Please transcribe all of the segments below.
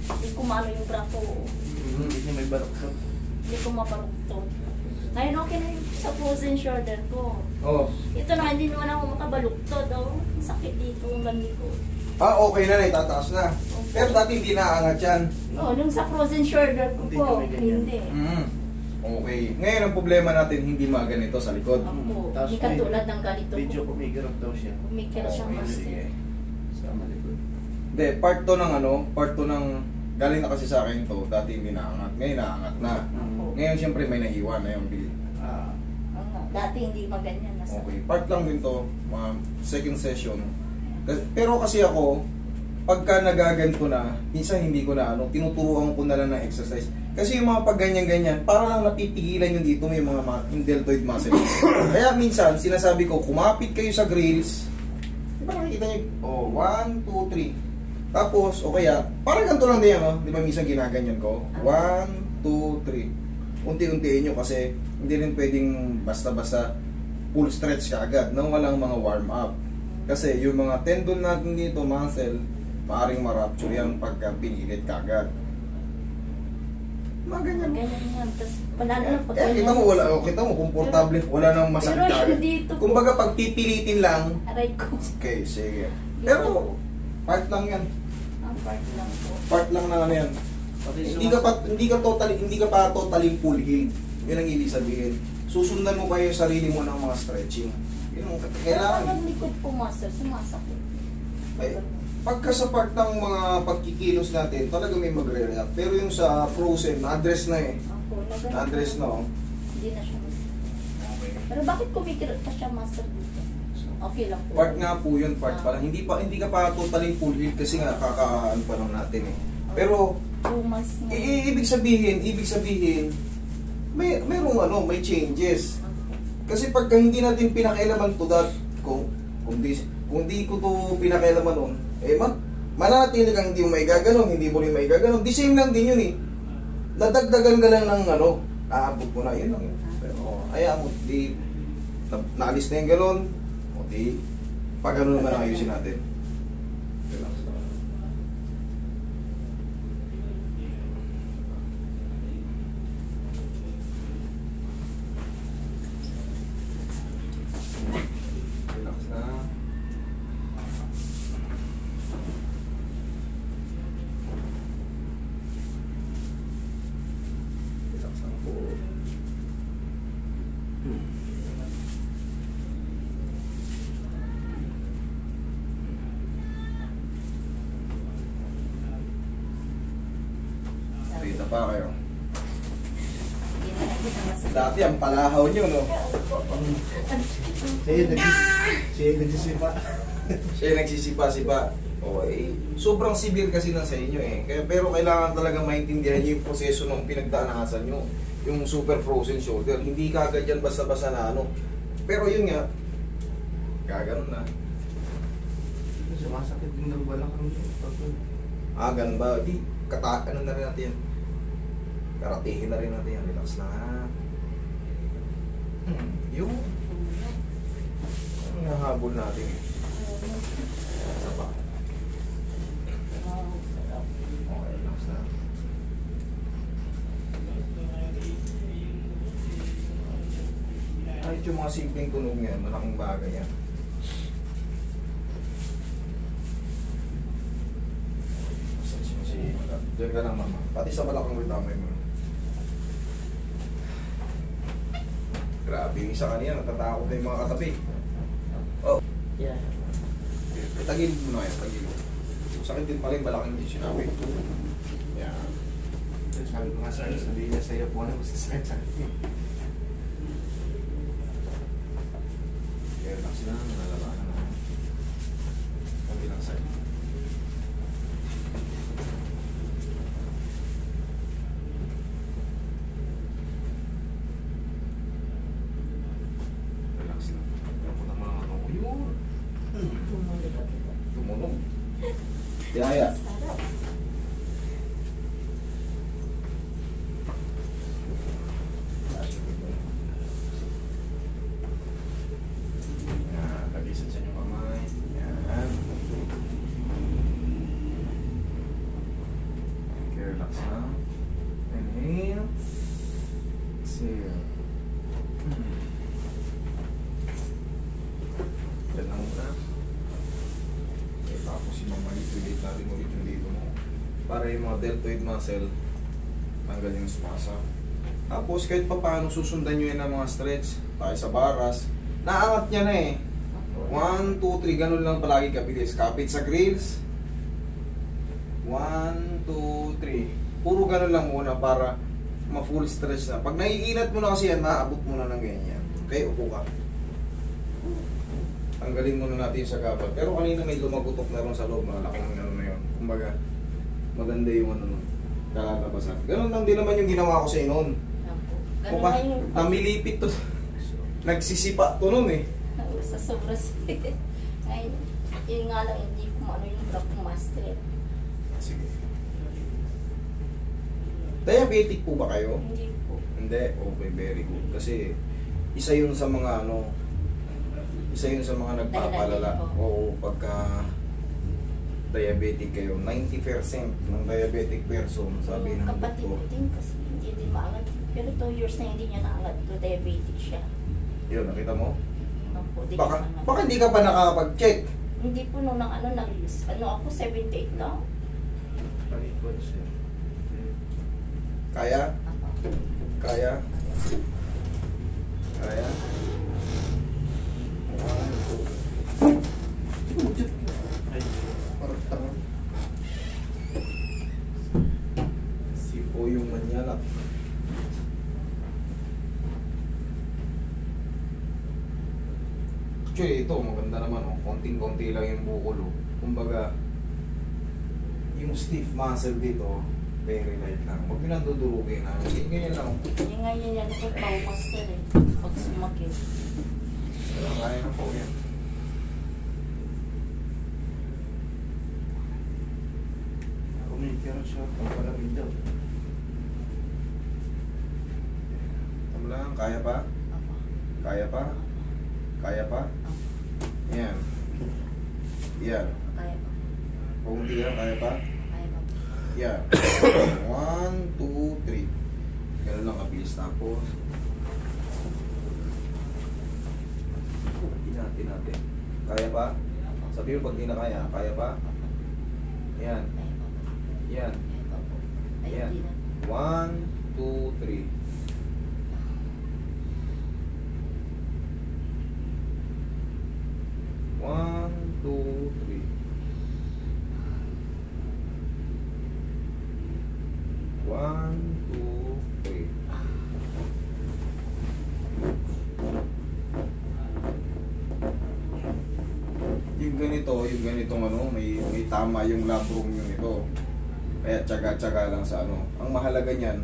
Hindi ko maano yung braso. Hindi niya may balaktot. Hindi ko maparugtod. Ngayon okay na yung sa frozen shoulder ko. Oo. Ito na, hindi naman ako makabalugtod. Oh. Sakit dito ang bandi ko. Ah, okay na, itataas na. Pero dati hindi naaangat yan. Oo, yung sa frozen shoulder ko Hindi po, kami ganyan. hindi. Okay. Ngayon ang problema natin, hindi maganito sa likod. Ako, Tapos hindi katulad ng ganito Video ko. kumigirap daw siya. Kumikira siya Okay, mas. sige. Sa malikod. Hindi, part 2 ng part 2 ng, galing na kasi sa akin to, dati hindi naangat. Ngayon naangat na. Ako. Ngayon siyempre may naiwan na yung bili. Ah. Dati hindi maganyan. Nasa. Okay, part lang din to, second session. Pero kasi ako, pagka nagaganto na, minsan hindi ko na tinuturuan ko na lang ng exercise. Kasi yung mga pag ganyan-ganyan, para lang napipigilan yung dito may mga yung deltoid muscle. Kaya minsan, sinasabi ko, kumapit kayo sa grills. Di ba nakikita nyo? Oh, 1, 2, 3. Tapos, o kaya, parang ganito lang din yan, di ba minsan ginaganyan ko? 1, 2, 3. Unti-untiin nyo kasi hindi rin pwedeng basta-basta full stretch ka agad nang walang mga warm up. Kasi yung mga tendon natin dito, muscle, maaaring ma-rupture yan pagka pinilit ka agad. Mga ganyan. Ganyan yan. Tapos, panalo na pag Kaya kita mo, komportable, wala nang masakit Pero ka agad. dito po. Kumbaga pag pipilitin lang, Aray ko. okay, sige. Pero, part lang yan. Ang part lang po. Part lang na ano yan. Pati Hindi ka pa totally full healed. Yun ang ibig sabihin. Susundan mo pa yung sarili mo ng mga stretching. Yun ang Pero kailangan. pag likod po, master, sumasakit. Ay, pagka sa part ng mga pagkikilos natin, talaga may magre-react. Pero yung sa frozen, na-address na eh. Ako, na Na-address na oh. Hindi na siya master. Pero bakit kumikirot pa siya master dito? Okay lang po. Part nga po yun, part pa lang. Hindi ka pa totally full healed kasi nga kakaan pa lang natin eh. Pero 2 months na. ibig sabihin may changes. Kasi pagka hindi natin pinakailaman to that, kung di ko to pinakailaman nun, manatili kang hindi mo may gaganon, hindi mo rin may gaganon. The same lang din yun eh. Nadagdagan ka lang ng aabot mo na, yun lang yun. Pero ayaw mo, di, naalis na yung ganon, o di, pag ano naman ayusin natin. Relax na. Relax na. Relax na po. Rita pa kayo. Hindi na kita masakit. Dati ang palahaw nyo, no? Siya nagsisipa. Siya nagsisipa-sipa. Okay. Sobrang severe kasi na sa inyo eh. Pero kailangan talaga maintindihan nyo yung proseso ng pinagdanasan nyo. Yung super frozen shoulder. Hindi kagad yan basta-basta na Pero yun nga, gaganon na. Sumasakit din ng balakang. Ganun ba? Di, ano na rin natin yan. Karatihin na rin natin yan. Relax na. Yung nahabol natin eh. Isa pa. Okay, relax na. Kahit yung mga simpleng tunog yan, malaking bagay yan. Diyan ka lang mama. Pati sa balakang damay mo. Grabe yung isa kanina, natatakot na yung mga katabi. Oh. Yeah. Tagilid mo na yan, tagilid. Sakit din pala yung balakang hindi sinabi. Yan. Sabi ko nga sa'yo, sabihin niya sa'yo po na masasakit sa akin. Okay, relax na, nalalaman na. Sabi lang sa'yo. Relax na. Tapos ang mga yun. Tumunog. Tiyaya. Sarap. Yan, tagisan sa inyong kamay. Yan. Relax, ha? Inhale. Exhale. Yan lang muna. Okay, tapos yung mga manipulate natin ulit yung dito mo. Para yung mga deltoid muscle, tanggal yung spasa. Tapos kahit pa paano susundan nyo yan ng mga stretch. Tayo sa baras. Naangat niya na eh. 1, 2, 3, ganun lang palagi kabilis. Kapit sa grills. 1, 2, 3. Puro ganun lang muna para ma-full stretch na. Pag naiinat mo na kasi yan, maaabot mo na ng ganyan. Okay, upo ka. Tanggalin muna natin sa gabat. Pero kanina may lumagutok na rin sa loob. Malaking ano na yun. Kumbaga, maganda yung ano nun. Kalalabasan. Ganun lang din naman yung ginawa ko sa inon. Ganun Mukha, na yung namilipit to. Nagsisipa to nun eh. sa sobrang sakit. Ay, yun nga lang, hindi ko ano yung drop master. Sige. Diabetic po ba kayo? Hindi po. Hindi? Okay, very good. Kasi isa yun sa mga ano, isa yun sa mga nagpapalala. Dahilan din po. Oo, pagka diabetic kayo. 90% ng diabetic person, sabi ng Yung kapatid ko doktor. din kasi hindi din maangat. Pero 2 years na hindi niya naangat. To diabetic siya. Yun, nakita mo? Opo, di Baka, niya naangat. baka hindi ka pa nakakapag-check. Hindi po nung ano ako 78 lang. Palikod siya. Kaya? Ako. Kaya? Kaya? 1, 2. Ay, Parang tanga. Sipo yung manyanak. Actually, ito maganda naman. Oh. Konting-konti lang yung bukol. Oh. Kumbaga, yung stiff muscle dito, very light lang. Huwag nyo lang dudurugin. Ha? Ganyan lang. Yung nga yun yan ako master eh. Pag sumakit. Kaya na po yan. kumikira siya. Pampalamig daw. Tama lang. Kaya pa? Ako. Kaya pa? Kaya pa? Yan. Yan. Kaya pa. Kung hindi yan, kaya pa? Kaya pa. Yan. 1, 2, 3. Ganun lang kabilis. Tapos, natin natin. Kaya pa? Sabi mo pag di na kaya, kaya pa? Yan. Kaya pa. Yan. Kaya pa po. Ay, Yan. hindi na. 1, 2, 3. 1, 2, 3. 1, 2, 3. Yung ganitong ano, may tama yung labrum yung ito. Kaya tsaga-tsaga lang sa ano. Ang mahalaga niyan,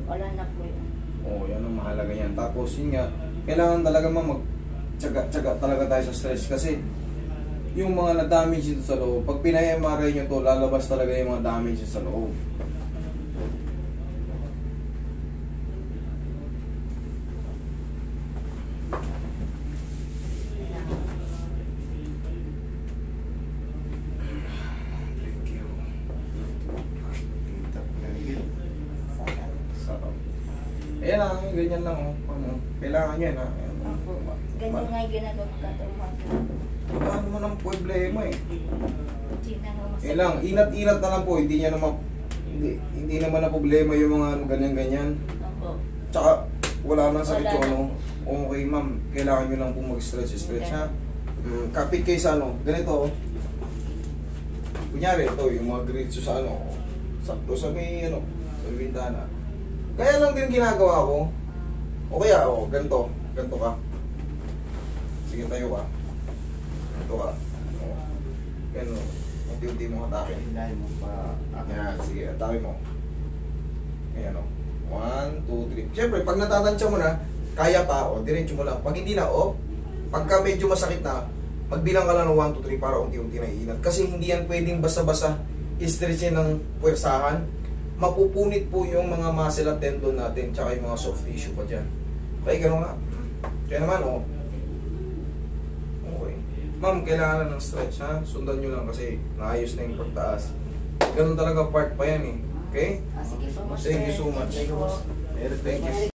Wala na po yun. yan ang mahalaga niyan. Tapos yun nga, kailangan talaga tsaga talaga tayo sa stress kasi yung mga na-damage dito sa loob, pag pinay-MRI nyo to, lalabas talaga yung mga damage sa loob. Thank you. Sarap. Ayan lang, ganyan lang. Oh. Kailangan nyo yan. Ha? Opo. Ganyan nga yung ginagawa ko katuwa. Ano mo ng problema eh. Hindi na nga masakit. Eh lang, inat-inat na lang po, hindi naman na problema yung mga ano, ganyan-ganyan. Opo. Tsaka wala nang sakit Wala yung na. ano. Okay ma'am, kailangan nyo lang po mag-stretch ha. Kapit kayo sa ano, ganito. Kunyari ito, yung mga grits sa ano, sakto sa may ano, sa may bintana. Kaya lang din ginagawa ko. O kaya, ganito ka. Sige, tayo ka. Ganito ka. Ganito. Unti-unti mo atake. Hindahin mo pa. Ayan, sige, atake mo. Ayan o. 1, 2, 3. Siyempre, pag natatansya mo na, kaya pa, diretso mo lang. Pag hindi na, pagka medyo masakit na, magbilang ka lang ng 1, 2, 3 para unti-unti na iinat. Kasi hindi yan pwedeng basta-basta i-stretchin ng puwersahan. Mapupunit po yung mga muscle at tendon natin, tsaka yung mga soft tissue pa dyan. Kaya gano'n nga. Kaya naman, Okay. Ma'am, kailangan na ng stretch, ha? Sundan nyo lang kasi naayos na yung pagtaas. Ganun talaga part pa yan eh. Okay? Sige po, master. Thank you so much. Thank you po. Thank you.